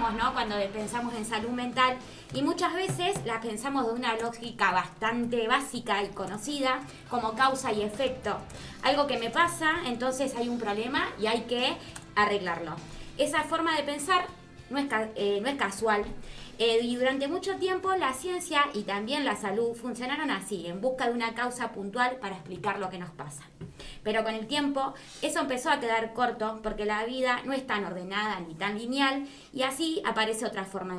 pensamos, ¿no? Cuando pensamos en salud mental, y muchas veces la pensamos de una lógica bastante básica y conocida, como causa y efecto. Algo que me pasa, entonces hay un problema y hay que arreglarlo. Esa forma de pensar no es casual. Y durante mucho tiempo la ciencia y también la salud funcionaron así, en busca de una causa puntual para explicar lo que nos pasa. Pero con el tiempo eso empezó a quedar corto porque la vida no es tan ordenada ni tan lineal, y así aparece otra forma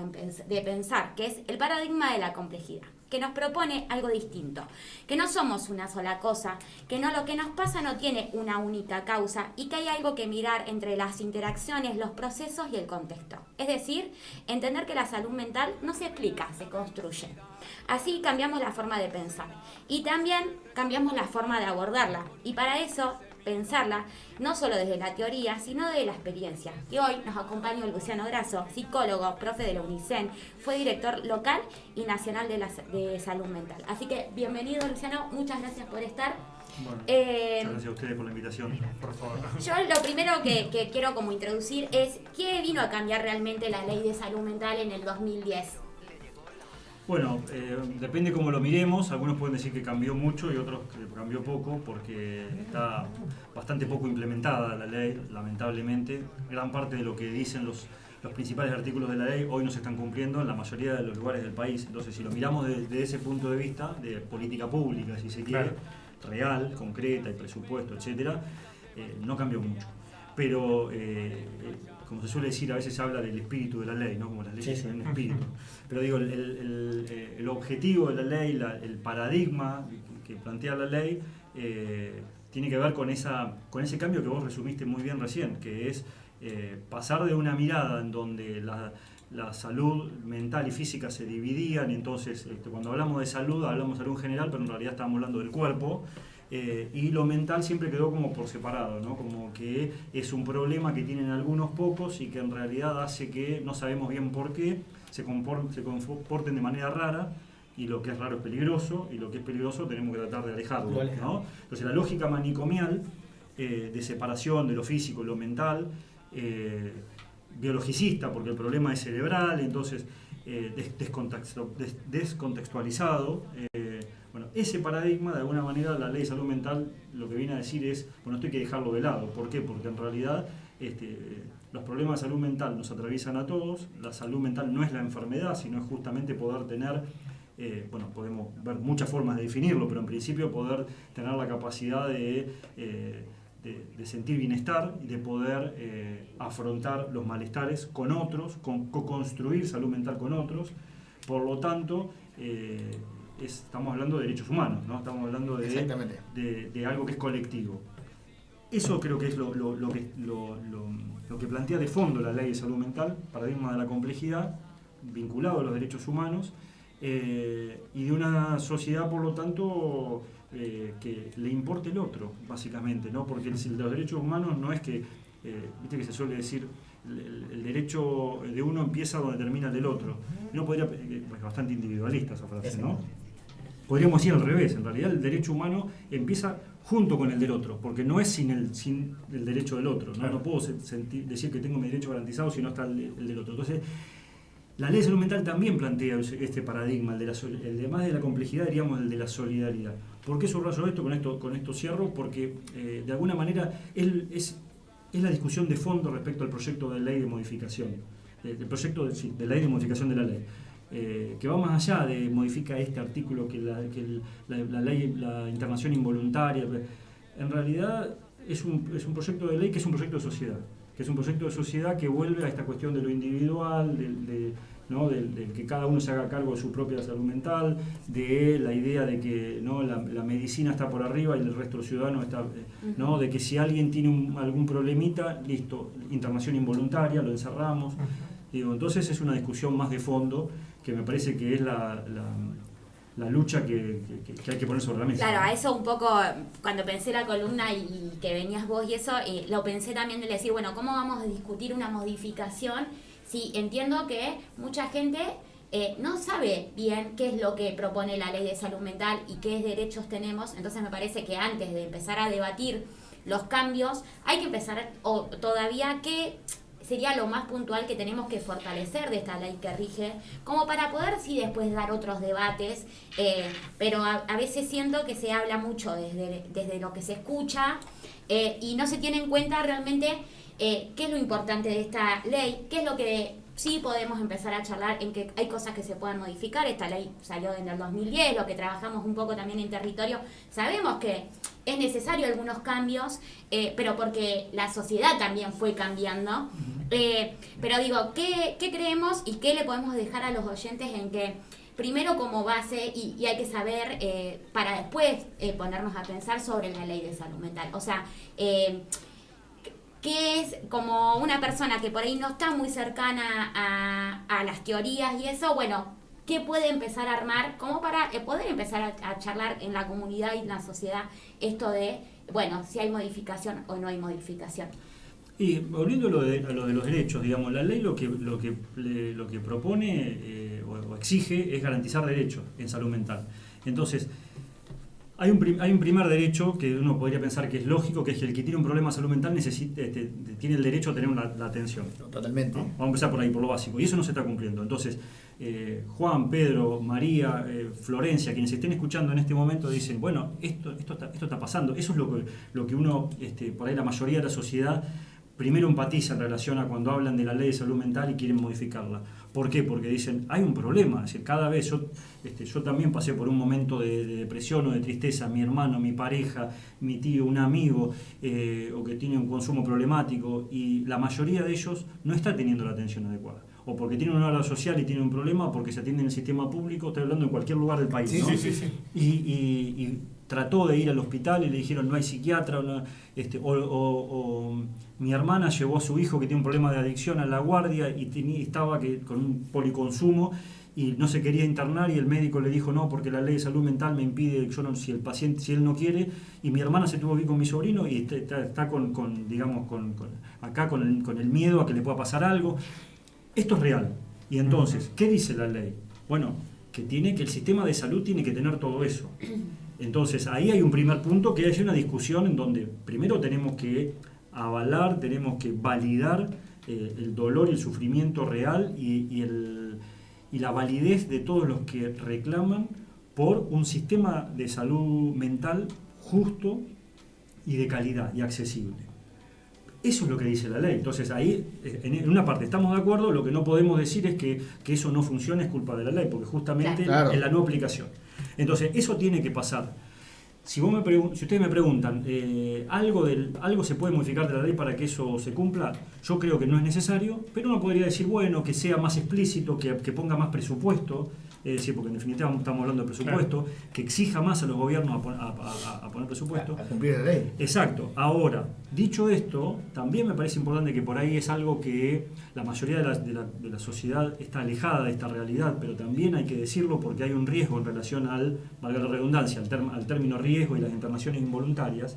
de pensar, que es el paradigma de la complejidad, que nos propone algo distinto, que no somos una sola cosa, que no, lo que nos pasa no tiene una única causa y que hay algo que mirar entre las interacciones, los procesos y el contexto. Es decir, entender que la salud mental no se explica, se construye. Así cambiamos la forma de pensar y también cambiamos la forma de abordarla, y para eso pensarla no solo desde la teoría, sino desde la experiencia. Y hoy nos acompaña Luciano Grasso, psicólogo, profe de la UNICEN, fue director local y nacional de salud mental. Así que bienvenido, Luciano, muchas gracias por estar. Bueno, muchas gracias a ustedes por la invitación. Por favor. Yo lo primero que quiero como introducir es ¿qué vino a cambiar realmente la ley de salud mental en el 2010? Bueno, depende cómo lo miremos. Algunos pueden decir que cambió mucho y otros que cambió poco, porque está bastante poco implementada la ley, lamentablemente. Gran parte de lo que dicen los principales artículos de la ley hoy no se están cumpliendo en la mayoría de los lugares del país. Entonces, si lo miramos desde ese punto de vista, de política pública, si se quiere, real, concreta, y presupuesto, etcétera, no cambió mucho. Pero, como se suele decir, a veces se habla del espíritu de la ley, ¿no? Como las leyes tienen un espíritu. Pero digo, el objetivo de la ley, el paradigma que plantea la ley, tiene que ver con ese cambio que vos resumiste muy bien recién, que es pasar de una mirada en donde la salud mental y física se dividían, y entonces cuando hablamos de salud en general, pero en realidad estamos hablando del cuerpo, y lo mental siempre quedó como por separado, ¿no? Como que es un problema que tienen algunos pocos y que en realidad hace que no sabemos bien por qué se comporten de manera rara, y lo que es raro es peligroso, y lo que es peligroso tenemos que tratar de alejarlo, ¿no? Entonces la lógica manicomial de separación de lo físico y lo mental, biologicista, porque el problema es cerebral, entonces descontextualizado. Bueno, ese paradigma, de alguna manera, la ley de salud mental lo que viene a decir es, bueno, esto hay que dejarlo de lado. ¿Por qué? Porque en realidad los problemas de salud mental nos atraviesan a todos. La salud mental no es la enfermedad, sino es justamente poder tener, bueno, podemos ver muchas formas de definirlo, pero en principio poder tener la capacidad de sentir bienestar y de poder afrontar los malestares con otros, co-construir salud mental con otros. Por lo tanto, estamos hablando de derechos humanos, ¿no? Estamos hablando de algo que es colectivo. Eso creo que es lo que plantea de fondo la ley de salud mental, paradigma de la complejidad, vinculado a los derechos humanos, y de una sociedad, por lo tanto, que le importe el otro, básicamente, ¿no? Porque los derechos humanos no es que, viste que se suele decir, el derecho de uno empieza donde termina el del otro. No podría, es bastante individualista esa frase, ¿no? Podríamos decir al revés. En realidad el derecho humano empieza junto con el del otro, porque no es sin el derecho del otro, ¿no? Claro. No puedo decir que tengo mi derecho garantizado si no está el del otro. Entonces, la ley de salud mental también plantea este paradigma, el de más de la complejidad, diríamos el de la solidaridad. ¿Por qué subrayo esto? Con esto cierro, porque de alguna manera es la discusión de fondo respecto al proyecto de ley de modificación, del proyecto de ley de modificación de la ley, que va más allá de modifica este artículo que la ley, la internación involuntaria. En realidad es un proyecto de ley que es un proyecto de sociedad, que vuelve a esta cuestión de lo individual, ¿no? Del que cada uno se haga cargo de su propia salud mental, de la idea de que, ¿no? la medicina está por arriba y el resto de los ciudadanos está, ¿no? De que si alguien tiene algún problemita, listo, internación involuntaria, lo encerramos. Digo, entonces es una discusión más de fondo que me parece que es la lucha que hay que poner sobre la mesa. Claro, a eso un poco, cuando pensé la columna y que venías vos y eso, lo pensé también de decir, bueno, ¿cómo vamos a discutir una modificación? Sí, entiendo que mucha gente no sabe bien qué es lo que propone la ley de salud mental y qué derechos tenemos, entonces me parece que antes de empezar a debatir los cambios, hay que empezar, o todavía que sería lo más puntual que tenemos que fortalecer de esta ley que rige, como para poder sí después dar otros debates, pero a veces siento que se habla mucho desde lo que se escucha y no se tiene en cuenta realmente qué es lo importante de esta ley, qué es lo que sí podemos empezar a charlar, en que hay cosas que se puedan modificar. Esta ley salió en el 2010, lo que trabajamos un poco también en territorio, sabemos que es necesario algunos cambios, pero porque la sociedad también fue cambiando. Pero digo, ¿qué creemos y qué le podemos dejar a los oyentes en que primero como base, y hay que saber para después ponernos a pensar sobre la ley de salud mental? O sea, que es como una persona que por ahí no está muy cercana a las teorías y eso, bueno, ¿qué puede empezar a armar como para poder empezar a charlar en la comunidad y en la sociedad esto de, bueno, si hay modificación o no hay modificación? Y volviendo a lo de los derechos, digamos, la ley lo que propone o exige es garantizar derechos en salud mental. Entonces, hay un primer derecho que uno podría pensar que es lógico, que es que el que tiene un problema de salud mental tiene el derecho a tener la atención. Totalmente. ¿No? Vamos a empezar por ahí, por lo básico. Y eso no se está cumpliendo. Entonces, Juan, Pedro, María, Florencia, quienes estén escuchando en este momento dicen, bueno, esto está pasando. Eso es lo que uno, por ahí la mayoría de la sociedad, primero empatiza en relación a cuando hablan de la ley de salud mental y quieren modificarla. ¿Por qué? Porque dicen, hay un problema. Es decir, cada vez yo también pasé por un momento de depresión o de tristeza, mi hermano, mi pareja, mi tío, un amigo, o que tiene un consumo problemático, y la mayoría de ellos no está teniendo la atención adecuada. O porque tiene una obra social y tiene un problema, o porque se atiende en el sistema público, estoy hablando en cualquier lugar del país, ¿no? Sí. Y trató de ir al hospital y le dijeron no hay psiquiatra, o mi hermana llevó a su hijo que tiene un problema de adicción a la guardia y estaba con un policonsumo y no se quería internar, y el médico le dijo no, porque la ley de salud mental me impide, si él no quiere, y mi hermana se tuvo que ir con mi sobrino y está con el miedo a que le pueda pasar algo. Esto es real. Y entonces, ¿qué dice la ley? Bueno, que el sistema de salud tiene que tener todo eso. Entonces, ahí hay un primer punto, que hay una discusión en donde primero tenemos que avalar, tenemos que validar el dolor y el sufrimiento real y la validez de todos los que reclaman por un sistema de salud mental justo y de calidad y accesible. Eso es lo que dice la ley. Entonces ahí, en una parte estamos de acuerdo, lo que no podemos decir es que eso no funciona es culpa de la ley, porque justamente Claro. es la no aplicación. Entonces eso tiene que pasar. Si ustedes me preguntan, ¿algo se puede modificar de la ley para que eso se cumpla? Yo creo que no es necesario, pero uno podría decir, bueno, que sea más explícito, que ponga más presupuesto, es decir, porque en definitiva estamos hablando de presupuesto, claro, que exija más a los gobiernos a poner presupuesto. A cumplir la ley. Exacto. Ahora, dicho esto, también me parece importante que por ahí es algo que la mayoría de la sociedad está alejada de esta realidad, pero también hay que decirlo porque hay un riesgo en relación valga la redundancia, al término riesgo y las internaciones involuntarias,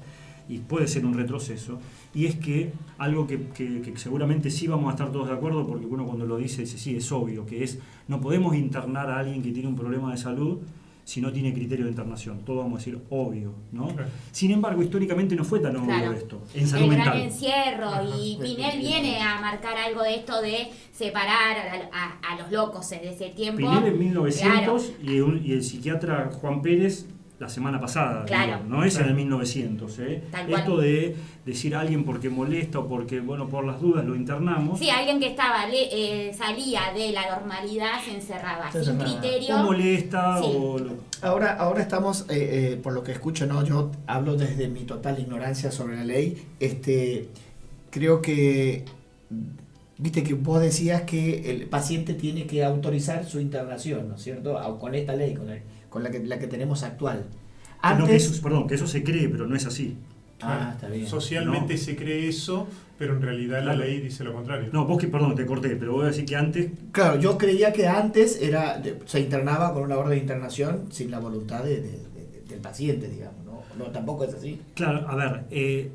y puede ser un retroceso, y es que algo que seguramente sí vamos a estar todos de acuerdo, porque uno cuando lo dice sí, es obvio, que es no podemos internar a alguien que tiene un problema de salud si no tiene criterio de internación. Todo vamos a decir obvio, ¿no? Claro. Sin embargo, históricamente no fue tan obvio, claro, esto, en salud el mental. Gran Encierro, y Pinel viene a marcar algo de esto de separar a los locos de ese tiempo. Pinel en 1900, claro, y el psiquiatra Juan Pérez la semana pasada, claro, digo, no es en el 1900. Esto de decir a alguien porque molesta o porque, por las dudas lo internamos. Sí, alguien que salía de la normalidad se encerraba sin criterio. O molesta, sí. Ahora estamos, por lo que escucho, ¿no? Yo hablo desde mi total ignorancia sobre la ley. Creo que, viste que vos decías que el paciente tiene que autorizar su internación, ¿no es cierto? Con esta ley, con la que tenemos actual. Antes, que eso se cree, pero no es así. Está bien. Socialmente se cree eso, pero en realidad la ley dice lo contrario. No, te corté, pero voy a decir que antes... Claro, yo creía que antes se internaba con una orden de internación sin la voluntad del paciente, digamos, ¿no? Tampoco es así. Claro, a ver,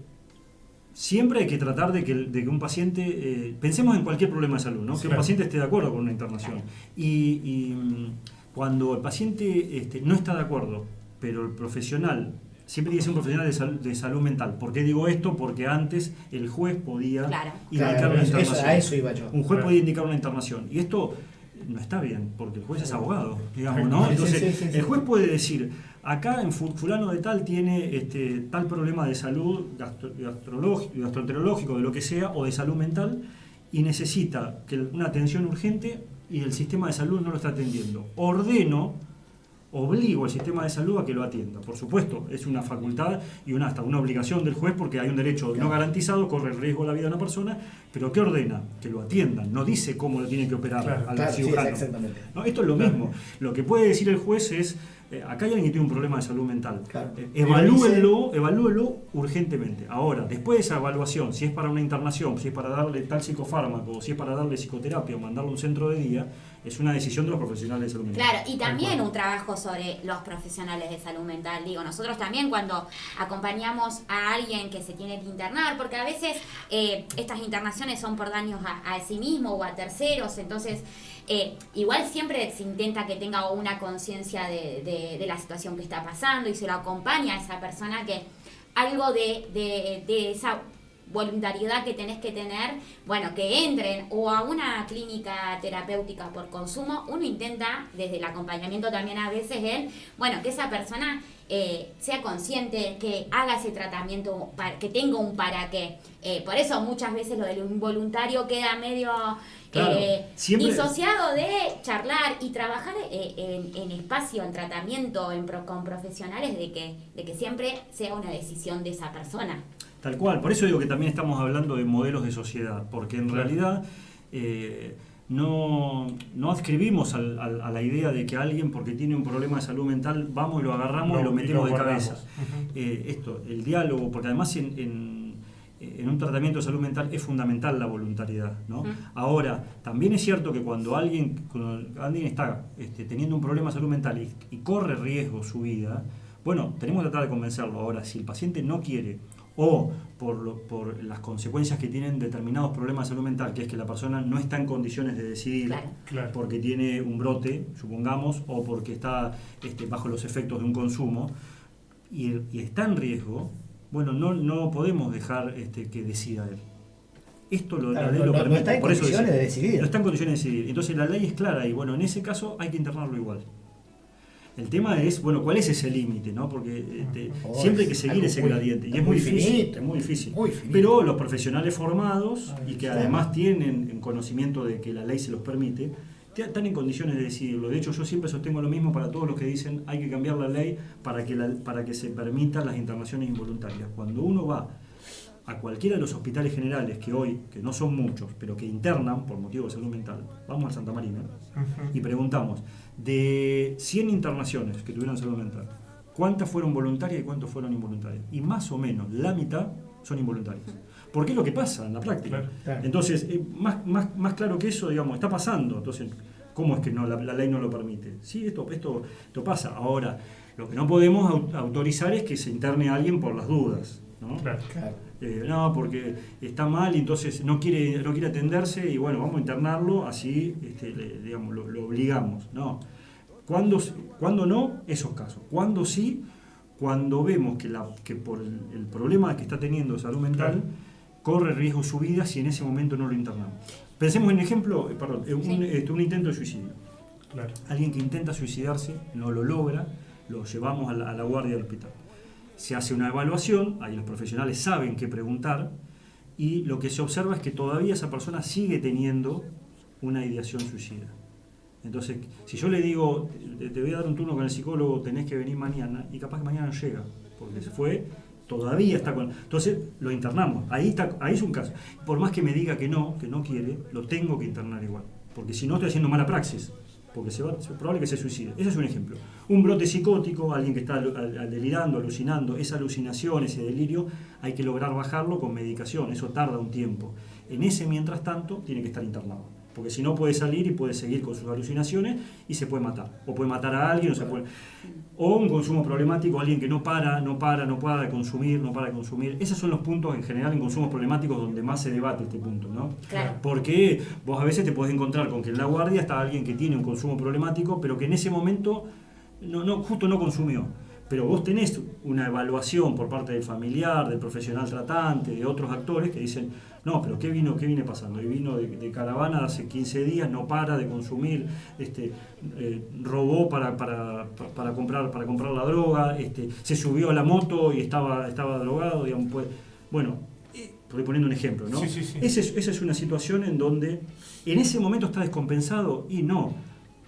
siempre hay que tratar de que un paciente... pensemos en cualquier problema de salud, ¿no? Que un paciente esté de acuerdo con una internación. Y cuando el paciente no está de acuerdo, pero el profesional siempre tiene que ser un profesional de salud mental. ¿Por qué digo esto? Porque antes el juez podía indicar una internación. A eso iba yo. Un juez podía indicar una internación. Y esto no está bien, porque el juez es abogado, digamos, ¿no? Entonces, el juez puede decir, acá en fulano de tal tiene tal problema de salud gastroenterológico, de lo que sea, o de salud mental, y necesita una atención urgente y el sistema de salud no lo está atendiendo. Obligo al sistema de salud a que lo atienda. Por supuesto, es una facultad y hasta una obligación del juez porque hay un derecho no garantizado, corre el riesgo de la vida de una persona, pero ¿qué ordena? Que lo atiendan. No dice cómo lo tiene que operar al cirujano. Sí, ¿No? Esto es lo mismo. Lo que puede decir el juez es, acá hay alguien que tiene un problema de salud mental. Evalúenlo urgentemente. Ahora, después de esa evaluación, si es para una internación, si es para darle tal psicofármaco, si es para darle psicoterapia o mandarlo a un centro de día, es una decisión de los profesionales de salud mental. Claro, y también un trabajo sobre los profesionales de salud mental. Digo, nosotros también cuando acompañamos a alguien que se tiene que internar, porque a veces estas internaciones son por daños a sí mismo o a terceros, entonces igual siempre se intenta que tenga una conciencia de la situación que está pasando y se lo acompaña a esa persona que algo de esa voluntariedad que tenés que tener, bueno, que entren o a una clínica terapéutica por consumo, uno intenta, desde el acompañamiento también a veces, que esa persona sea consciente, que haga ese tratamiento, que tenga un para qué. Por eso muchas veces lo del involuntario queda medio disociado de charlar y trabajar en espacio, en tratamiento, con profesionales, de que siempre sea una decisión de esa persona. Tal cual, por eso digo que también estamos hablando de modelos de sociedad, porque en realidad no adscribimos a la idea de que alguien, porque tiene un problema de salud mental, vamos y lo agarramos y lo metemos de cabeza. El diálogo, porque además en un tratamiento de salud mental es fundamental la voluntariedad, ¿no? Ahora, también es cierto que cuando alguien está teniendo un problema de salud mental y corre riesgo su vida, bueno, tenemos que tratar de convencerlo. Ahora, si el paciente no quiere, o por las consecuencias que tienen determinados problemas de salud mental, que es que la persona no está en condiciones de decidir, porque tiene un brote, supongamos, o porque está bajo los efectos de un consumo, y está en riesgo, bueno, no podemos dejar que decida él. Esto la ley lo permite. No está en condiciones de decidir. No está en condiciones de decidir. Entonces la ley es clara y bueno, en ese caso hay que internarlo igual. El tema es, bueno, ¿cuál es ese límite? ¿No? Porque siempre hay que seguir ese gradiente. Y es muy difícil. Es muy difícil. Pero los profesionales formados y que además tienen conocimiento de que la ley se los permite, están en condiciones de decidirlo. De hecho, yo siempre sostengo lo mismo para todos los que dicen hay que cambiar la ley para que se permitan las internaciones involuntarias. Cuando uno va a cualquiera de los hospitales generales que hoy, que no son muchos, pero que internan por motivos de salud mental, vamos al Santa Marina y preguntamos, de 100 internaciones que tuvieron salud mental, ¿cuántas fueron voluntarias y cuántas fueron involuntarias? Y más o menos la mitad son involuntarias. Porque es lo que pasa en la práctica. Claro. Entonces, más claro que eso, digamos, está pasando. Entonces, ¿cómo es que la ley no lo permite? Sí, esto pasa. Ahora, lo que no podemos autorizar es que se interne a alguien por las dudas, ¿no? Claro. No, porque está mal y entonces no quiere atenderse y bueno, vamos a internarlo, así digamos, lo obligamos. No. ¿Cuándo no? Esos casos. ¿Cuándo sí? Cuando vemos que por el problema que está teniendo de salud mental corre riesgo su vida si en ese momento no lo internamos. Pensemos en ejemplo, un intento de suicidio. Claro. Alguien que intenta suicidarse, no lo logra, lo llevamos a la guardia del hospital. Se hace una evaluación, ahí los profesionales saben qué preguntar, y lo que se observa es que todavía esa persona sigue teniendo una ideación suicida. Entonces, si yo le digo, te voy a dar un turno con el psicólogo, tenés que venir mañana, y capaz que mañana no llega, porque se fue, todavía está con... Entonces, lo internamos, ahí es un caso. Por más que me diga que no quiere, lo tengo que internar igual, porque si no estoy haciendo mala praxis. Porque es probable que se suicide. Ese es un ejemplo. Un brote psicótico, alguien que está delirando, alucinando, esa alucinación, ese delirio, hay que lograr bajarlo con medicación, eso tarda un tiempo. En ese, mientras tanto, tiene que estar internado. Porque si no puede salir y puede seguir con sus alucinaciones y se puede matar. O puede matar a alguien, o un consumo problemático, alguien que no para de consumir. Esos son los puntos en general en consumos problemáticos donde más se debate este punto, ¿no? Claro. Porque vos a veces te podés encontrar con que en la guardia está alguien que tiene un consumo problemático, pero que en ese momento justo no consumió. pero vos tenés una evaluación por parte del familiar, del profesional tratante, de otros actores que dicen, no, pero ¿qué viene pasando? Y vino de caravana hace 15 días, no para de consumir, robó para comprar la droga, se subió a la moto y estaba drogado, digamos, pues, bueno, estoy poniendo un ejemplo, ¿no? Sí. Esa es una situación en donde en ese momento está descompensado y no,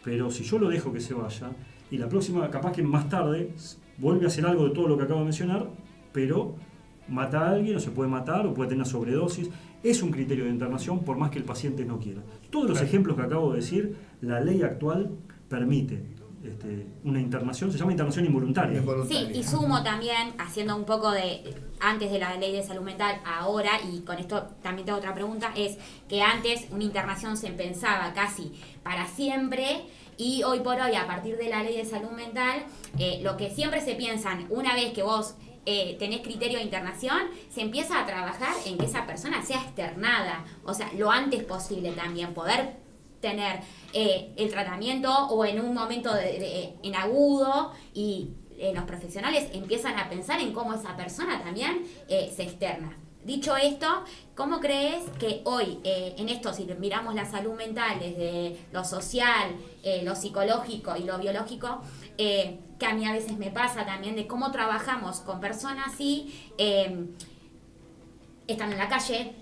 pero si yo lo dejo que se vaya y la próxima, capaz que más tarde, vuelve a hacer algo de todo lo que acabo de mencionar, pero mata a alguien o se puede matar o puede tener una sobredosis, es un criterio de internación por más que el paciente no quiera. Todos los ejemplos que acabo de decir, la ley actual permite una internación, se llama internación involuntaria. Sí, y sumo también, haciendo un poco antes de la ley de salud mental, ahora, y con esto también tengo otra pregunta, es que antes una internación se pensaba casi para siempre, y hoy por hoy, a partir de la ley de salud mental, lo que siempre se piensan, una vez que vos tenés criterio de internación, se empieza a trabajar en que esa persona sea externada, o sea, lo antes posible también, poder tener el tratamiento o en un momento en agudo, y los profesionales empiezan a pensar en cómo esa persona también se externa. Dicho esto, ¿cómo crees que hoy, en esto, si miramos la salud mental desde lo social, lo psicológico y lo biológico, que a mí a veces me pasa también de cómo trabajamos con personas así, están en la calle,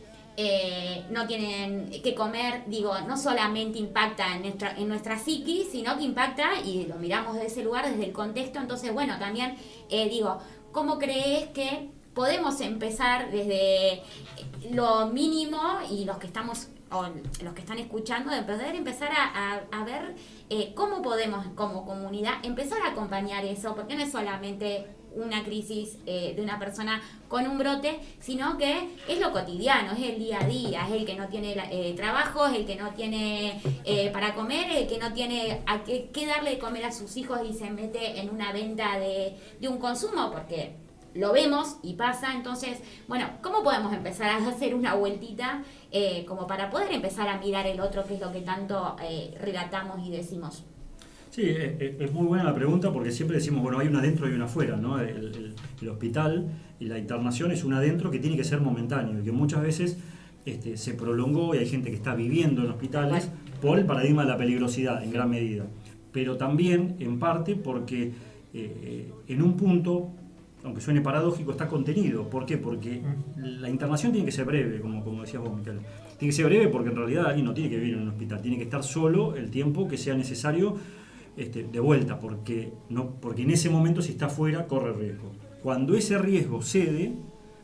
no tienen que comer, digo, no solamente impacta en nuestra psiquis, sino que impacta, y lo miramos desde ese lugar, desde el contexto. Entonces, bueno, también digo, ¿cómo crees que podemos empezar desde lo mínimo, y los que estamos o los que están escuchando, de poder empezar a ver cómo podemos como comunidad empezar a acompañar eso? Porque no es solamente una crisis de una persona con un brote, sino que es lo cotidiano, es el día a día, es el que no tiene trabajo, es el que no tiene para comer, el que no tiene a qué darle de comer a sus hijos y se mete en una venta de un consumo, porque lo vemos y pasa. Entonces, bueno, ¿cómo podemos empezar a hacer una vueltita como para poder empezar a mirar el otro, que es lo que tanto relatamos y decimos? Sí, es muy buena la pregunta, porque siempre decimos, bueno, hay una adentro y una afuera, ¿no? El hospital y la internación es una adentro que tiene que ser momentáneo y que muchas veces se prolongó, y hay gente que está viviendo en hospitales por el paradigma de la peligrosidad en gran medida, pero también en parte porque en un punto, aunque suene paradójico, está contenido. ¿Por qué? Porque la internación tiene que ser breve, como decías vos, Micaela. Tiene que ser breve porque en realidad alguien no tiene que vivir en un hospital, tiene que estar solo el tiempo que sea necesario de vuelta, porque en ese momento, si está afuera, corre riesgo. Cuando ese riesgo cede,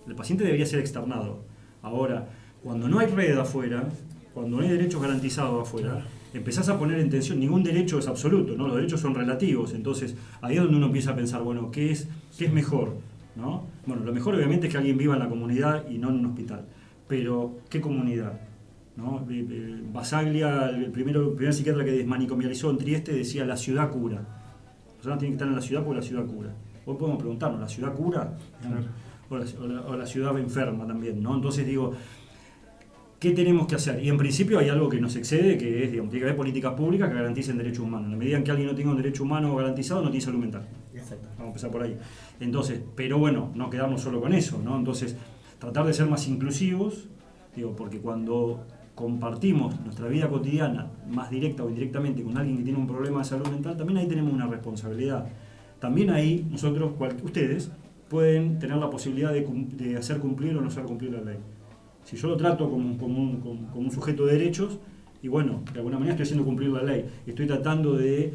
el paciente debería ser externado. Ahora, cuando no hay red afuera, cuando no hay derechos garantizados afuera, empezás a poner en tensión. Ningún derecho es absoluto, ¿no? Los derechos son relativos. Entonces, ahí es donde uno empieza a pensar, bueno, ¿qué es mejor? ¿No? Bueno, lo mejor obviamente es que alguien viva en la comunidad y no en un hospital. Pero, ¿qué comunidad? ¿No? Basaglia, el primer psiquiatra que desmanicomializó en Trieste, decía: la ciudad cura. Las personas tienen que estar en la ciudad porque la ciudad cura. Hoy podemos preguntarnos, ¿la ciudad cura? O la ciudad enferma también, ¿no? Entonces digo, ¿qué tenemos que hacer? Y en principio hay algo que nos excede, que es, digamos, tiene que haber políticas públicas que garanticen derechos humanos. En la medida en que alguien no tenga un derecho humano garantizado, no tiene salud mental. Exacto. Vamos a empezar por ahí. Entonces, pero bueno, no quedarnos solo con eso, ¿no? Entonces, tratar de ser más inclusivos, digo, porque cuando compartimos nuestra vida cotidiana, más directa o indirectamente, con alguien que tiene un problema de salud mental, también ahí tenemos una responsabilidad. También ahí nosotros, ustedes, pueden tener la posibilidad de hacer cumplir o no hacer cumplir la ley. Si yo lo trato como un sujeto de derechos, y bueno, de alguna manera estoy haciendo cumplir la ley, estoy tratando de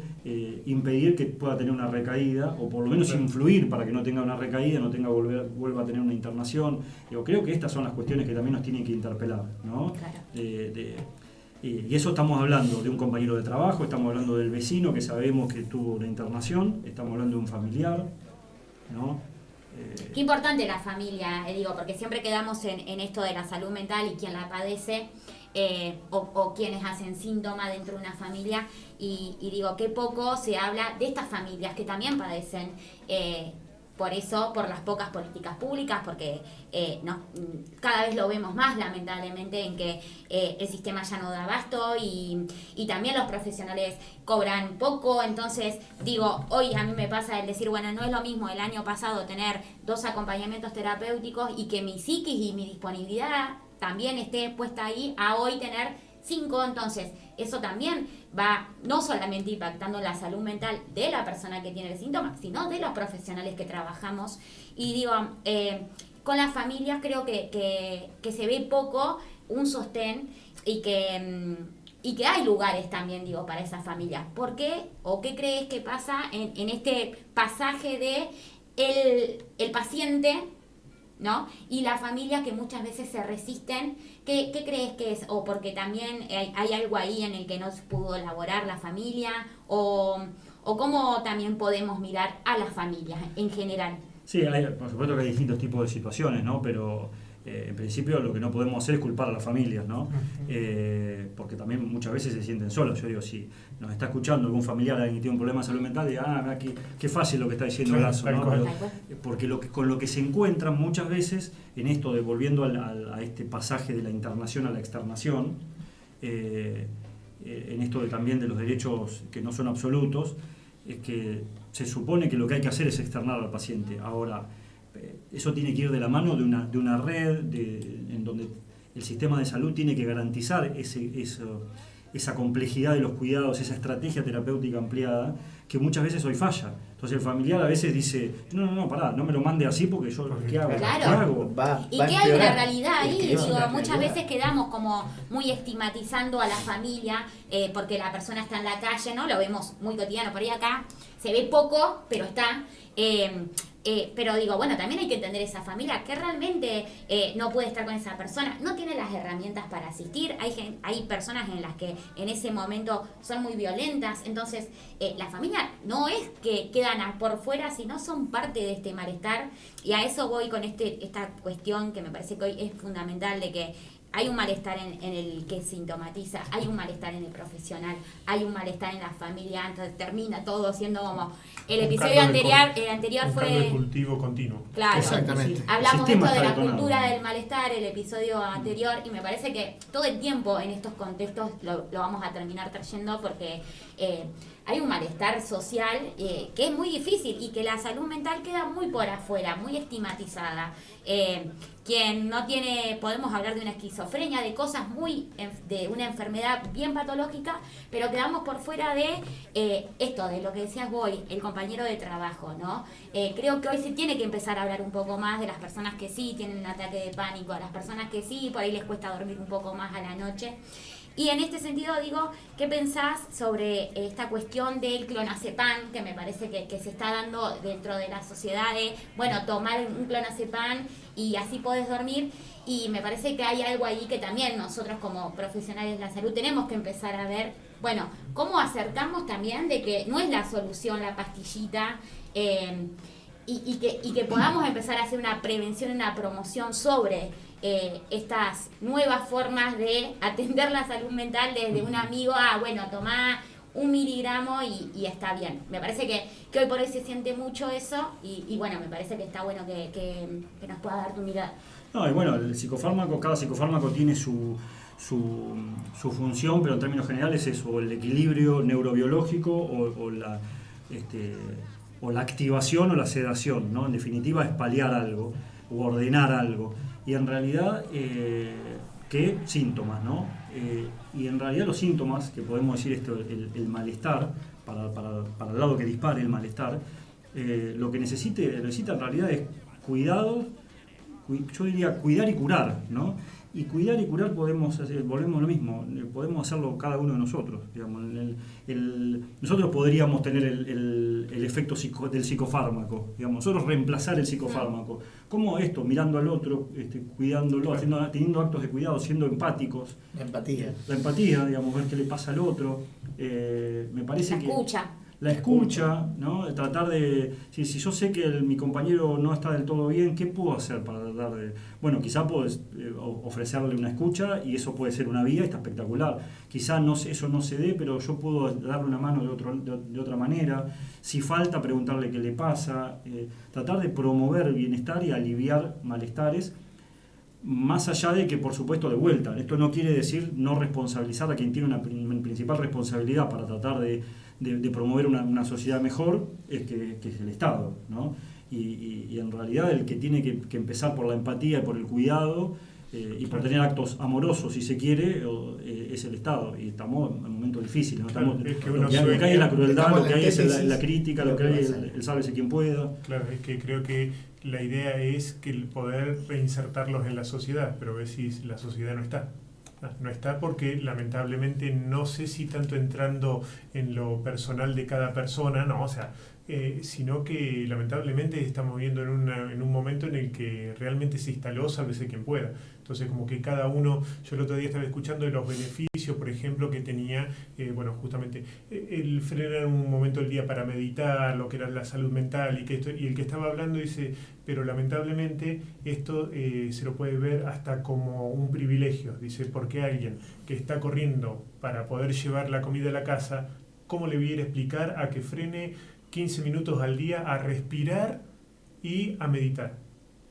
impedir que pueda tener una recaída, o por lo menos influir para que no tenga una recaída, vuelva a tener una internación. Yo creo que estas son las cuestiones que también nos tienen que interpelar, ¿no? Claro. Y eso estamos hablando de un compañero de trabajo, estamos hablando del vecino que sabemos que tuvo una internación, estamos hablando de un familiar, ¿no? Qué importante la familia, digo, porque siempre quedamos en esto de la salud mental y quién la padece, o quienes hacen síntoma dentro de una familia, y digo, qué poco se habla de estas familias que también padecen por eso, por las pocas políticas públicas, porque cada vez lo vemos más, lamentablemente, en que el sistema ya no da abasto y también los profesionales cobran poco. Entonces, digo, hoy a mí me pasa el decir, bueno, no es lo mismo el año pasado tener 2 acompañamientos terapéuticos y que mi psiquis y mi disponibilidad también esté puesta ahí, a hoy tener 5. Entonces, eso también va no solamente impactando la salud mental de la persona que tiene el síntoma, sino de los profesionales que trabajamos. Y digo, con las familias creo que se ve poco un sostén y que hay lugares también, digo, para esas familias. ¿Por qué? ¿O qué crees que pasa en este pasaje de el paciente, ¿no? Y la familia, que muchas veces se resisten? ¿Qué crees que es? ¿O porque también hay algo ahí en el que no se pudo elaborar la familia? ¿O cómo también podemos mirar a las familias en general? Sí, por supuesto que hay distintos tipos de situaciones, ¿no? Pero en principio lo que no podemos hacer es culpar a las familias, ¿no? Porque también muchas veces se sienten solos. Yo digo, si nos está escuchando algún familiar, alguien que tiene un problema de salud mental, diga, qué fácil lo que está diciendo Lazo, ¿no? Porque con lo que se encuentran muchas veces en esto de volviendo a este pasaje de la internación a la externación, en esto también de los derechos que no son absolutos, es que se supone que lo que hay que hacer es externar al paciente. Ahora, eso tiene que ir de la mano de una red en donde el sistema de salud tiene que garantizar esa complejidad de los cuidados, esa estrategia terapéutica ampliada, que muchas veces hoy falla. Entonces el familiar a veces dice, no, pará, no me lo mande así porque yo, ¿qué hago? Claro. ¿Qué hago? Y que hay una realidad ahí, digo, muchas veces quedamos como muy estigmatizando a la familia, porque la persona está en la calle, ¿no? Lo vemos muy cotidiano, por ahí acá se ve poco, pero está. Pero digo, bueno, también hay que entender esa familia que realmente no puede estar con esa persona, no tiene las herramientas para asistir. Hay personas en las que en ese momento son muy violentas. Entonces, la familia no es que quedan por fuera, sino son parte de este malestar. Y a eso voy con esta cuestión que me parece que hoy es fundamental, de que hay un malestar en el que sintomatiza, hay un malestar en el profesional, hay un malestar en la familia. Entonces termina todo siendo como el episodio anterior fue de cultivo continuo. Claro, exactamente. Hablamos esto de la detonado. Cultura del malestar, el episodio anterior, y me parece que todo el tiempo en estos contextos lo vamos a terminar trayendo, porque hay un malestar social que es muy difícil y que la salud mental queda muy por afuera, muy estigmatizada. Quien no tiene, podemos hablar de una esquizofrenia, de cosas de una enfermedad bien patológica, pero quedamos por fuera de esto, de lo que decías vos, el compañero de trabajo, ¿no? Creo que hoy se tiene que empezar a hablar un poco más de las personas que sí tienen un ataque de pánico, a las personas que sí, por ahí les cuesta dormir un poco más a la noche. Y en este sentido digo, ¿qué pensás sobre esta cuestión del clonazepam, que me parece que se está dando dentro de la sociedad de, bueno, tomar un clonazepam y así podés dormir? Y me parece que hay algo ahí que también nosotros como profesionales de la salud tenemos que empezar a ver, bueno, cómo acercamos también de que no es la solución la pastillita, y que podamos empezar a hacer una prevención, una promoción sobre estas nuevas formas de atender la salud mental, desde un amigo a, bueno, tomá 1 miligramo y está bien. Me parece que hoy por hoy se siente mucho eso y bueno, me parece que está bueno que nos pueda dar tu mirada. No, y bueno, cada psicofármaco tiene su función, pero en términos generales es o el equilibrio neurobiológico o la activación o la sedación, ¿no? En definitiva es paliar algo o ordenar algo. Y en realidad, ¿qué síntomas, no? Y en realidad los síntomas, que podemos decir el malestar, para el lado que dispare el malestar, lo que necesita en realidad es cuidado, yo diría cuidar y curar, ¿no? Y cuidar y curar volvemos a lo mismo, podemos hacerlo cada uno de nosotros, digamos. Nosotros podríamos tener el efecto del psicofármaco, digamos, nosotros reemplazar el psicofármaco. ¿Cómo esto? Mirando al otro, cuidándolo, teniendo actos de cuidado, siendo empáticos. La empatía. La empatía, digamos, ver qué le pasa al otro. Me parece La escucha. la escucha, ¿no? Tratar de, si yo sé que mi compañero no está del todo bien, ¿qué puedo hacer para tratar de, bueno, quizá puedo ofrecerle una escucha y eso puede ser una vía, está espectacular. Quizá eso no se dé, pero yo puedo darle una mano de otra manera. Si falta, preguntarle qué le pasa, tratar de promover bienestar y aliviar malestares, más allá de que, por supuesto, de vuelta, esto no quiere decir no responsabilizar a quien tiene una principal responsabilidad para tratar de promover una sociedad mejor, que es el Estado, ¿no? Y en realidad el que tiene que empezar por la empatía y por el cuidado y por tener actos amorosos, si se quiere, es el Estado. Y estamos en momentos difíciles, ¿no? Claro, es que lo que hay es la crueldad, lo que hay es la crítica, lo que hay es el sálvese quien pueda. Claro, es que creo que la idea es que el poder reinsertarlos en la sociedad, pero ves si la sociedad no está. No está porque lamentablemente no sé si tanto entrando en lo personal de cada persona, no, o sea, sino que lamentablemente estamos viviendo en un momento en el que realmente se instaló sálvese quien pueda. Entonces como que cada uno, yo el otro día estaba escuchando de los beneficios, por ejemplo, que tenía, bueno, justamente el frenar un momento del día para meditar, lo que era la salud mental, y el que estaba hablando dice, pero lamentablemente esto se lo puede ver hasta como un privilegio, dice, porque alguien que está corriendo para poder llevar la comida a la casa, ¿cómo le voy a ir a explicar a que frene 15 minutos al día a respirar y a meditar?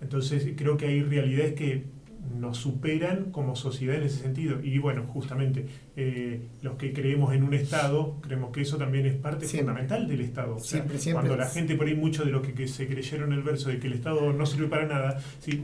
Entonces creo que hay realidades que nos superan como sociedad en ese sentido. Y bueno, justamente los que creemos en un Estado, creemos que eso también es parte fundamental del Estado. O sea, Siempre. cuando la gente por ahí, mucho de lo que se creyeron el verso de que el Estado no sirve para nada, ¿sí?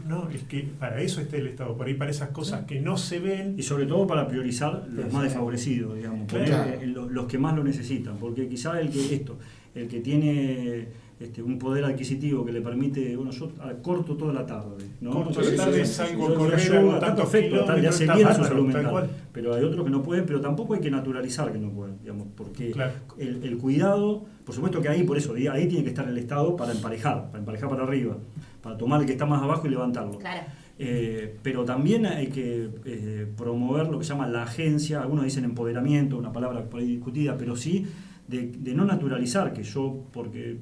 No, es que para eso está el Estado, por ahí para esas cosas que no se ven. Y sobre todo para priorizar los más desfavorecidos, digamos, Claro. los que más lo necesitan, porque quizá el que tiene un poder adquisitivo que le permite, bueno, yo corto toda la tarde, ¿no? Corto la tarde, salgo a correr, yo hago está tantos perfecto, kilómetros, le hace está bien a su bárbaro, salud tal mental, cual. pero hay otros que no pueden, pero tampoco hay que naturalizar que no pueden, digamos, porque Claro. el cuidado, por supuesto que ahí, por eso, ahí tiene que estar el Estado para emparejar para arriba, para tomar el que está más abajo y levantarlo. Claro. Pero también hay que promover lo que se llama la agencia, algunos dicen empoderamiento, una palabra por ahí discutida, pero sí de no naturalizar que yo, porque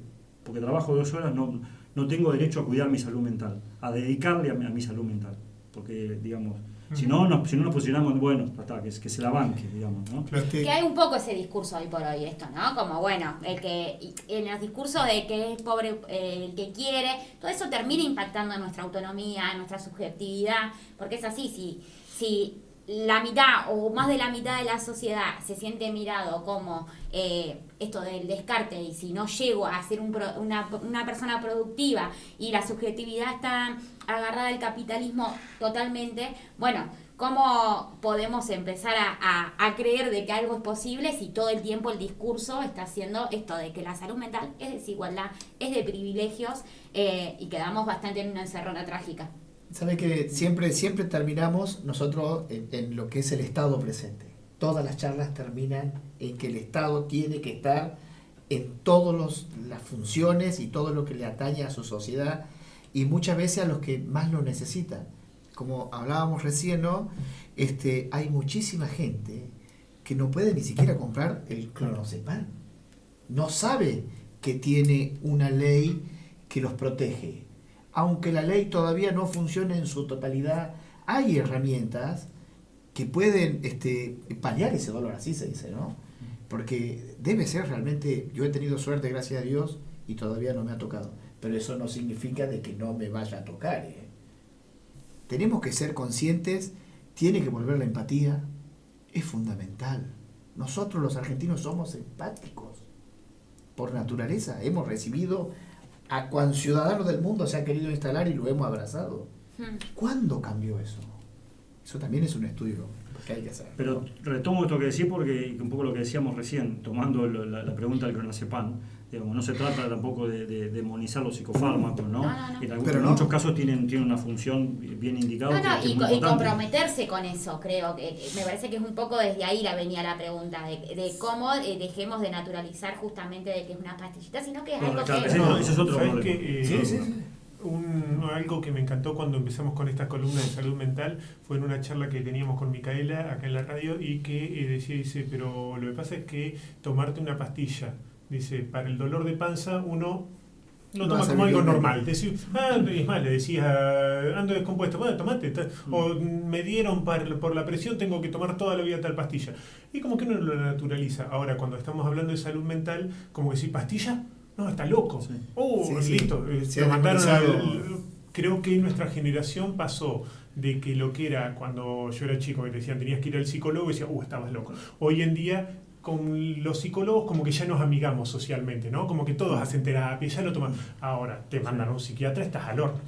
trabajo 2 horas, no tengo derecho a cuidar mi salud mental, a dedicarle a mi salud mental, porque, digamos, si no nos posicionamos, bueno, hasta que se la banque, digamos, ¿no? Que hay un poco ese discurso hoy por hoy, esto, ¿no? Como, bueno, en los discursos de que es pobre el que quiere, todo eso termina impactando en nuestra autonomía, en nuestra subjetividad, porque es así, si la mitad o más de la mitad de la sociedad se siente mirado como esto del descarte, y si no llego a ser una persona productiva y la subjetividad está agarrada al capitalismo totalmente, bueno, ¿cómo podemos empezar a creer de que algo es posible si todo el tiempo el discurso está haciendo esto de que la salud mental es desigualdad, es de privilegios, y quedamos bastante en una encerrona trágica? Sabe que siempre terminamos nosotros en lo que es el Estado presente. Todas las charlas terminan en que el Estado tiene que estar en todas las funciones y todo lo que le atañe a su sociedad, y muchas veces a los que más lo necesitan. Como hablábamos recién, ¿no? Hay muchísima gente que no puede ni siquiera comprar el clonazepam. No sabe que tiene una ley que los protege. Aunque la ley todavía no funcione en su totalidad, hay herramientas que pueden paliar ese dolor, así se dice, ¿no? Porque debe ser realmente, yo he tenido suerte, gracias a Dios, y todavía no me ha tocado, pero eso no significa de que no me vaya a tocar, ¿eh? Tenemos que ser conscientes, tiene que volver la empatía, es fundamental. Nosotros los argentinos somos empáticos, por naturaleza, hemos recibido a cuan ciudadano del mundo se ha querido instalar y lo hemos abrazado. ¿Cuándo cambió eso? Eso también es un estudio que hay que hacer. Pero retomo esto que decís porque un poco lo que decíamos recién, tomando la pregunta del clonazepam, digamos, no se trata tampoco de demonizar los psicofármacos, ¿no? No. En muchos casos tienen una función bien indicada. Y comprometerse con eso, creo que me parece que es un poco desde ahí venía la pregunta, de cómo dejemos de naturalizar justamente de que es una pastillita, sino que es algo claro, que... ese es otro ¿sabes problema. qué? Sí. Algo que me encantó cuando empezamos con estas columnas de salud mental fue en una charla que teníamos con Micaela acá en la radio y que dice, pero lo que pasa es que tomarte una pastilla, dice, para el dolor de panza uno lo toma como algo normal. Es más, le decía, ando descompuesto, bueno, tomate, o me dieron por la presión, tengo que tomar toda la vida tal pastilla. Y como que uno lo naturaliza. Ahora, cuando estamos hablando de salud mental, como que si pastilla, no, está loco. Sí. Listo. Se Lo mandaron demonizado. Creo que nuestra generación pasó de que lo que era cuando yo era chico, que te decían tenías que ir al psicólogo, y decías, estabas loco. Hoy en día, con los psicólogos, como que ya nos amigamos socialmente, ¿no? Como que todos hacen terapia, ya lo toman. Ahora, te mandan a un psiquiatra, estás al horno.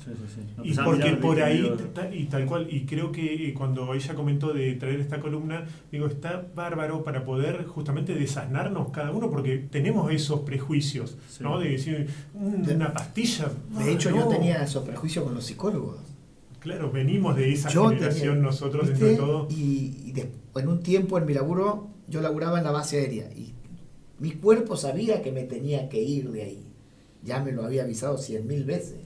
No, Y porque por ahí, y tal cual, y creo que cuando ella comentó de traer esta columna, digo, está bárbaro para poder justamente desasnarnos cada uno, porque tenemos esos prejuicios, ¿no? De decir, una pastilla. De hecho, no. yo tenía esos prejuicios con los psicólogos. Claro, venimos de esa generación nosotros, ¿viste? dentro de todo. Y en un tiempo en mi laburo, yo laburaba en la base aérea y mi cuerpo sabía que me tenía que ir de ahí. Ya me lo había avisado 100.000 veces.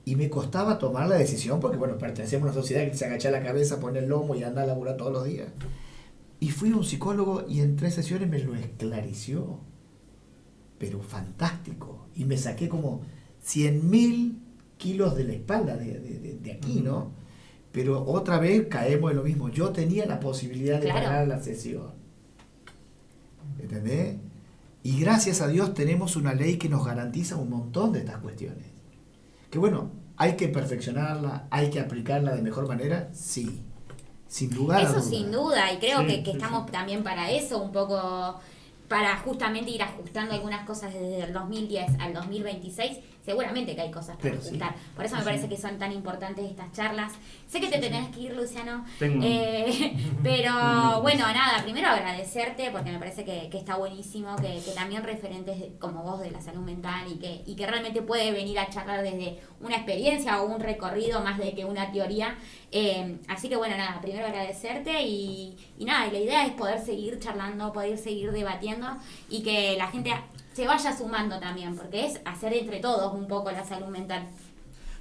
Y me costaba tomar la decisión porque, bueno, pertenecemos a una sociedad que se agacha la cabeza, pone el lomo y anda a laburar todos los días. Y fui a un psicólogo y en 3 sesiones me lo esclareció. Pero fantástico. Y me saqué como 100.000 kilos de la espalda de aquí, ¿no? Pero otra vez caemos en lo mismo. Yo tenía la posibilidad de pagar la sesión. ¿Entendés? Y gracias a Dios tenemos una ley que nos garantiza un montón de estas cuestiones. Que bueno, hay que perfeccionarla, hay que aplicarla de mejor manera, sí. Sin lugar a Eso dudas. sin duda, y creo Sí, que estamos también para eso, un poco para justamente ir ajustando algunas cosas desde el 2010 al 2026. Seguramente que hay cosas para Pero sí. ajustar. Por eso me parece que son tan importantes estas charlas. Sé que te tenés que ir, Luciano. Tengo- Pero bueno, nada, primero agradecerte porque me parece que está buenísimo, que también referentes como vos de la salud mental y que realmente puede venir a charlar desde una experiencia o un recorrido más de que una teoría. Así que bueno, nada, primero agradecerte y nada, y la idea es poder seguir charlando, poder seguir debatiendo y que la gente se vaya sumando también, porque es hacer entre todos un poco la salud mental.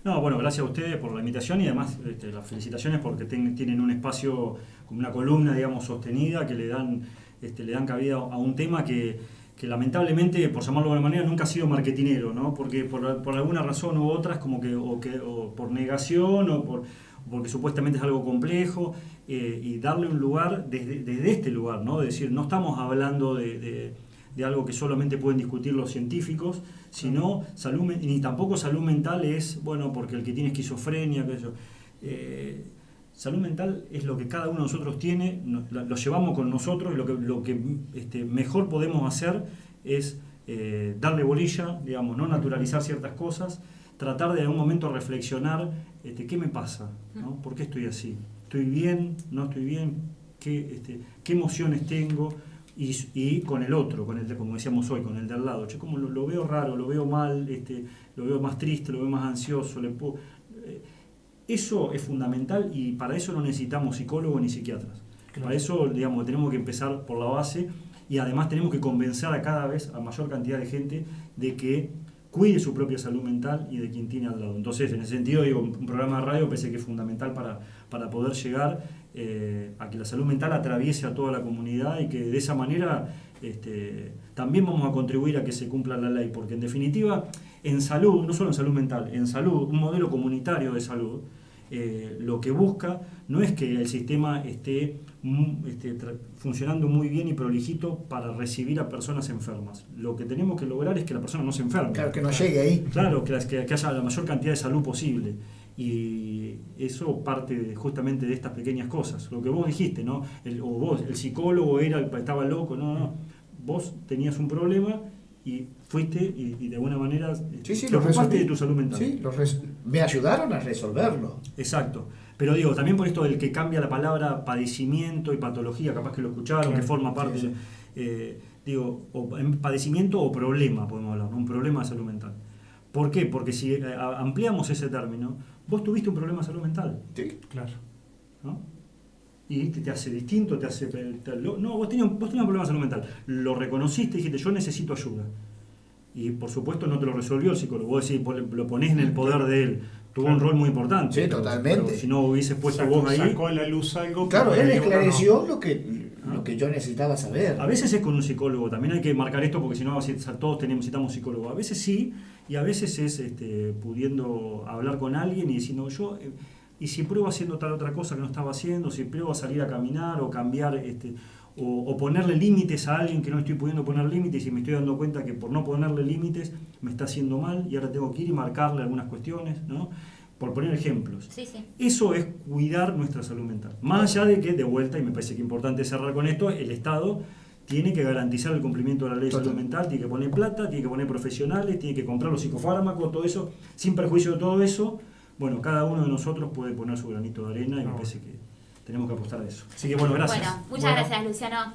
No, bueno, gracias a ustedes por la invitación y además las felicitaciones porque tienen un espacio, como una columna, digamos, sostenida, que le dan cabida a un tema que lamentablemente, por llamarlo de alguna manera, nunca ha sido marketinero, ¿no? Porque por alguna razón u otras, como o por negación o porque supuestamente es algo complejo, y darle un lugar desde este lugar, ¿no? De decir, no estamos hablando de algo que solamente pueden discutir los científicos, sino ni tampoco salud mental es, bueno, porque el que tiene esquizofrenia, qué sé yo. Salud mental es lo que cada uno de nosotros tiene, lo llevamos con nosotros, y lo que mejor podemos hacer es darle bolilla, digamos, no naturalizar ciertas cosas, tratar de en algún momento reflexionar, ¿qué me pasa? ¿No? ¿Por qué estoy así? ¿Estoy bien? ¿No estoy bien? ¿Qué emociones tengo? Y con el otro, como decíamos hoy, con el de al lado. Che, como lo veo raro, lo veo mal, lo veo más triste, lo veo más ansioso. Eso es fundamental y para eso no necesitamos psicólogos ni psiquiatras. Claro. Para eso, digamos, tenemos que empezar por la base y además tenemos que convencer a mayor cantidad de gente de que cuide su propia salud mental y de quien tiene al lado. Entonces, en ese sentido, digo, un programa de radio parece que es fundamental para poder llegar a que la salud mental atraviese a toda la comunidad y que de esa manera también vamos a contribuir a que se cumpla la ley, porque en definitiva, en salud, no solo en salud mental, en salud, un modelo comunitario de salud, lo que busca no es que el sistema esté funcionando muy bien y prolijito para recibir a personas enfermas. Lo que tenemos que lograr es que la persona no se enferme. Claro, que no llegue ahí. Claro, que haya la mayor cantidad de salud posible. Y eso parte justamente de estas pequeñas cosas. Lo que vos dijiste, ¿no? El psicólogo estaba loco, no. Vos tenías un problema y fuiste y de alguna manera te ocupaste de tu salud mental. Sí, me ayudaron a resolverlo. Exacto. Pero digo, también por esto del que cambia la palabra padecimiento y patología, capaz que lo escucharon, claro, que forma parte, sí. Padecimiento o problema, podemos hablar, ¿no? Un problema de salud mental. ¿Por qué? Porque si ampliamos ese término, vos tuviste un problema de salud mental. Sí, claro. ¿No? Y te hace distinto, vos tenías un problema de salud mental, lo reconociste y dijiste, yo necesito ayuda. y por supuesto no te lo resolvió el psicólogo. Vos decís, lo ponés en el poder de él. Tuvo un rol muy importante. Sí, totalmente. Pero si no hubieses puesto vos ahí... Sacó a la luz algo... Claro, él que esclareció no. lo que yo necesitaba saber. A veces es con un psicólogo, también hay que marcar esto porque si no todos necesitamos psicólogo. A veces sí, y a veces es pudiendo hablar con alguien y diciendo y si pruebo haciendo tal otra cosa que no estaba haciendo, si pruebo a salir a caminar o cambiar, o ponerle límites a alguien que no estoy pudiendo poner límites y me estoy dando cuenta que por no ponerle límites me está haciendo mal y ahora tengo que ir y marcarle algunas cuestiones, ¿no? Por poner ejemplos. Sí, sí. Eso es cuidar nuestra salud mental. Más allá de que, de vuelta, y me parece que es importante cerrar con esto, el Estado tiene que garantizar el cumplimiento de la ley de salud mental, tiene que poner plata, tiene que poner profesionales, tiene que comprar los psicofármacos, todo eso, sin perjuicio de todo eso. Bueno, cada uno de nosotros puede poner su granito de arena y me parece que tenemos que apostar a eso. Así que bueno, gracias. Bueno, muchas gracias, Luciano.